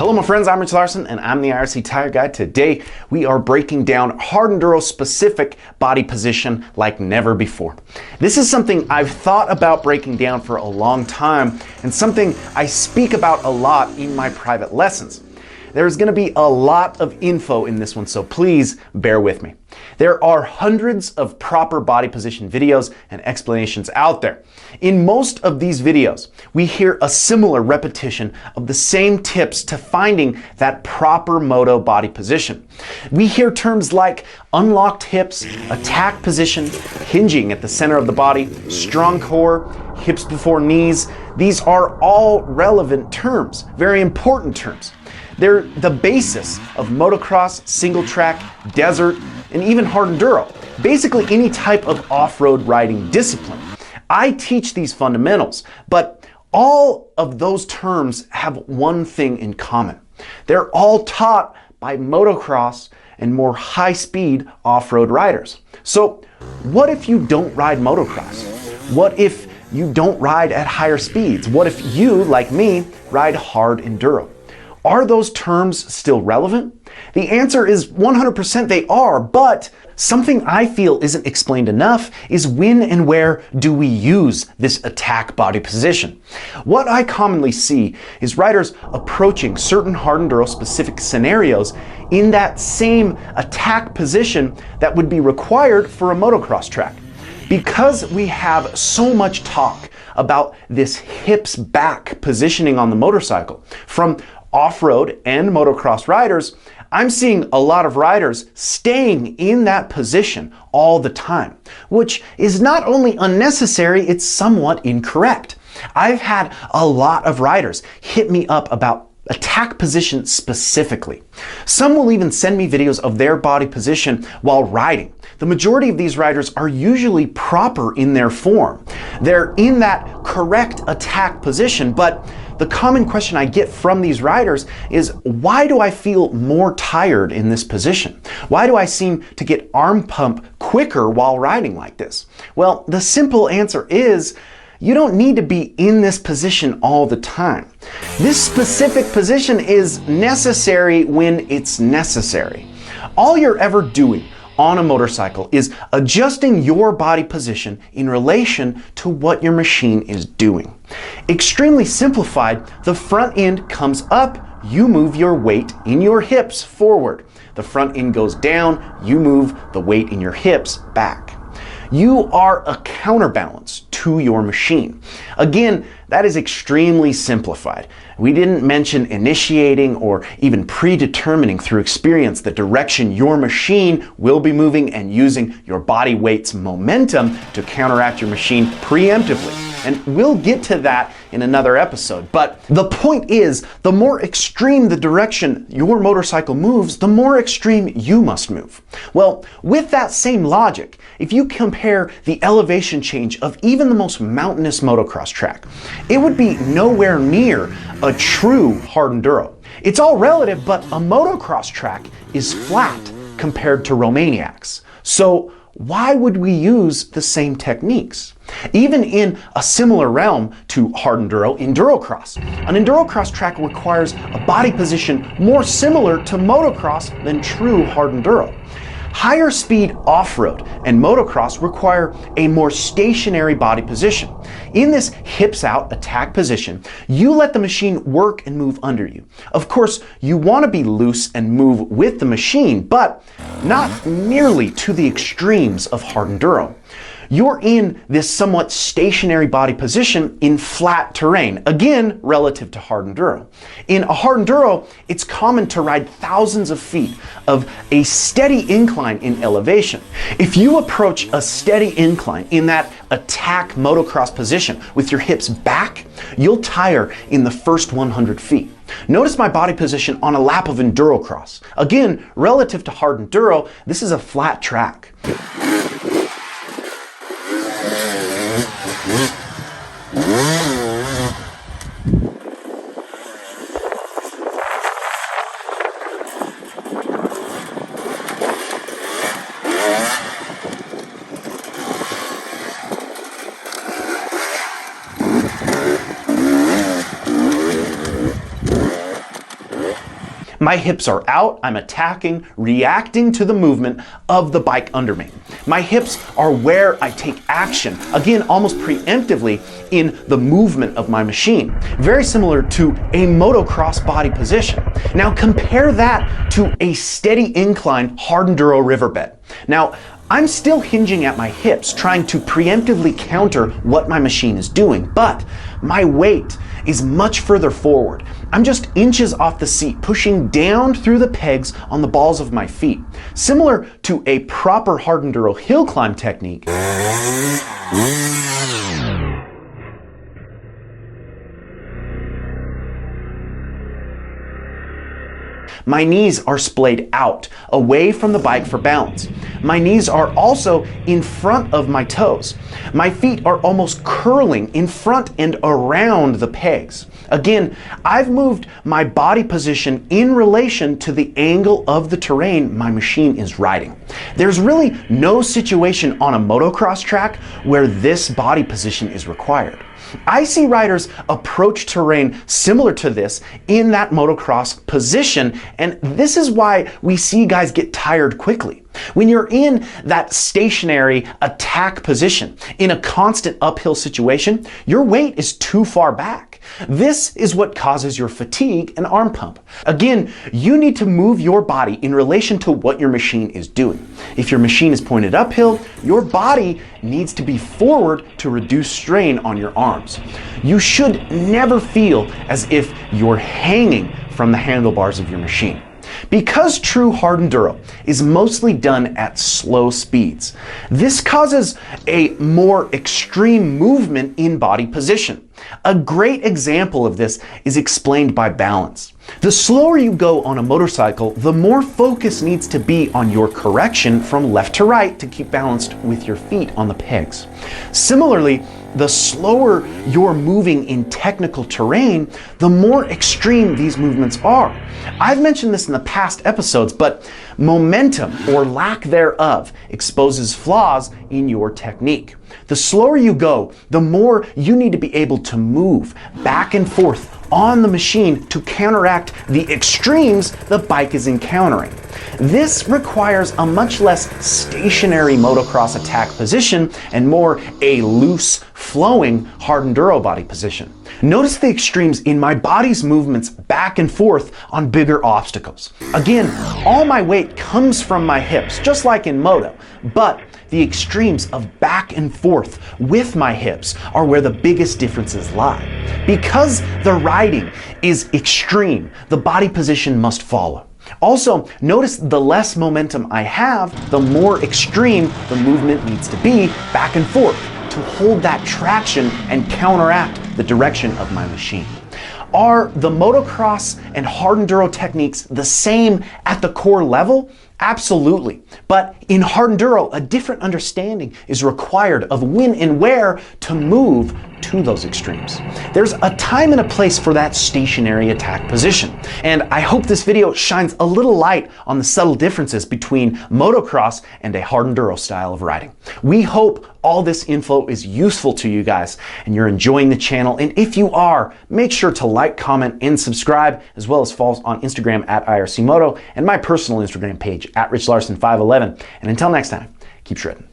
Hello my friends, I'm Rich Larson and I'm the IRC Tire Guy. Today we are breaking down hard enduro specific body position like never before. This is something I've thought about breaking down for a long time and something I speak about a lot in my private lessons. There's going to be a lot of info in this one, so please bear with me. There are hundreds of proper body position videos and explanations out there. In most of these videos, we hear a similar repetition of the same tips to finding that proper moto body position. We hear terms like unlocked hips, attack position, hinging at the center of the body, strong core, hips before knees. These are all relevant terms, very important terms. They're the basis of motocross, single track, desert, and even hard enduro. Basically any type of off-road riding discipline. I teach these fundamentals, but all of those terms have one thing in common. They're all taught by motocross and more high-speed off-road riders. So what if you don't ride motocross? What if you don't ride at higher speeds? What if you, like me, ride hard enduro? Are those terms still relevant? The answer is 100% they are, but something I feel isn't explained enough is when and where do we use this attack body position. What I commonly see is riders approaching certain hard enduro specific scenarios in that same attack position that would be required for a motocross track. Because we have so much talk about this hips back positioning on the motorcycle from off-road and motocross riders, I'm seeing a lot of riders staying in that position all the time, which is not only unnecessary, it's somewhat incorrect. I've had a lot of riders hit me up about attack position specifically. Some will even send me videos of their body position while riding. The majority of these riders are usually proper in their form. They're in that correct attack position, but the common question I get from these riders is, why do I feel more tired in this position? Why do I seem to get arm pump quicker while riding like this? Well, the simple answer is, you don't need to be in this position all the time. This specific position is necessary when it's necessary. All you're ever doing on a motorcycle is adjusting your body position in relation to what your machine is doing. Extremely simplified, the front end comes up, you move your weight in your hips forward. The front end goes down, you move the weight in your hips back. You are a counterbalance to your machine. Again, that is extremely simplified. We didn't mention initiating or even predetermining through experience the direction your machine will be moving and using your body weight's momentum to counteract your machine preemptively. And we'll get to that in another episode. But the point is, the more extreme the direction your motorcycle moves, the more extreme you must move. Well, with that same logic, if you compare the elevation change of even the most mountainous motocross track, it would be nowhere near a true hard enduro. It's all relative, but a motocross track is flat compared to Romaniacs. So why would we use the same techniques? Even in a similar realm to hard enduro, Endurocross. An Endurocross track requires a body position more similar to motocross than true hard enduro. Higher speed off-road and motocross require a more stationary body position. In this hips out attack position, you let the machine work and move under you. Of course, you want to be loose and move with the machine, but not nearly to the extremes of hard enduro. You're in this somewhat stationary body position in flat terrain, again, relative to hard enduro. In a hard enduro, it's common to ride thousands of feet of a steady incline in elevation. If you approach a steady incline in that attack motocross position with your hips back, you'll tire in the first 100 feet. Notice my body position on a lap of Endurocross. Again, relative to hard enduro, this is a flat track. My hips are out, I'm attacking, reacting to the movement of the bike under me. My hips are where I take action, again, almost preemptively in the movement of my machine. Very similar to a motocross body position. Now compare that to a steady incline hard enduro riverbed. Now, I'm still hinging at my hips, trying to preemptively counter what my machine is doing, but my weight is much further forward. I'm just inches off the seat, pushing down through the pegs on the balls of my feet. Similar to a proper hard enduro hill climb technique. My knees are splayed out, away from the bike for balance. My knees are also in front of my toes. My feet are almost curling in front and around the pegs. Again, I've moved my body position in relation to the angle of the terrain my machine is riding. There's really no situation on a motocross track where this body position is required. I see riders approach terrain similar to this in that motocross position, and this is why we see guys get tired quickly. When you're in that stationary attack position, in a constant uphill situation, your weight is too far back. This is what causes your fatigue and arm pump. Again, you need to move your body in relation to what your machine is doing. If your machine is pointed uphill, your body needs to be forward to reduce strain on your arms. You should never feel as if you're hanging from the handlebars of your machine. Because true hard enduro is mostly done at slow speeds, this causes a more extreme movement in body position. A great example of this is explained by balance. The slower you go on a motorcycle, the more focus needs to be on your correction from left to right to keep balanced with your feet on the pegs. Similarly, the slower you're moving in technical terrain, the more extreme these movements are. I've mentioned this in the past episodes, but momentum or lack thereof exposes flaws in your technique. The slower you go, the more you need to be able to move back and forth on the machine to counteract the extremes the bike is encountering. This requires a much less stationary motocross attack position and more a loose, flowing hard enduro body position. Notice the extremes in my body's movements back and forth on bigger obstacles. Again, all my weight comes from my hips, just like in Moto, but the extremes of back and forth with my hips are where the biggest differences lie. Because the riding is extreme, the body position must follow. Also, notice the less momentum I have, the more extreme the movement needs to be back and forth to hold that traction and counteract the direction of my machine. Are the motocross and hard enduro techniques the same at the core level? Absolutely. But in hard enduro, a different understanding is required of when and where to move to those extremes. There's a time and a place for that stationary attack position. And I hope this video shines a little light on the subtle differences between motocross and a hard enduro style of riding. We hope all this info is useful to you guys and you're enjoying the channel. And if you are, make sure to like, comment, and subscribe, as well as follow us on Instagram at IRC Moto and my personal Instagram page at RichLarson511. And until next time, keep shredding.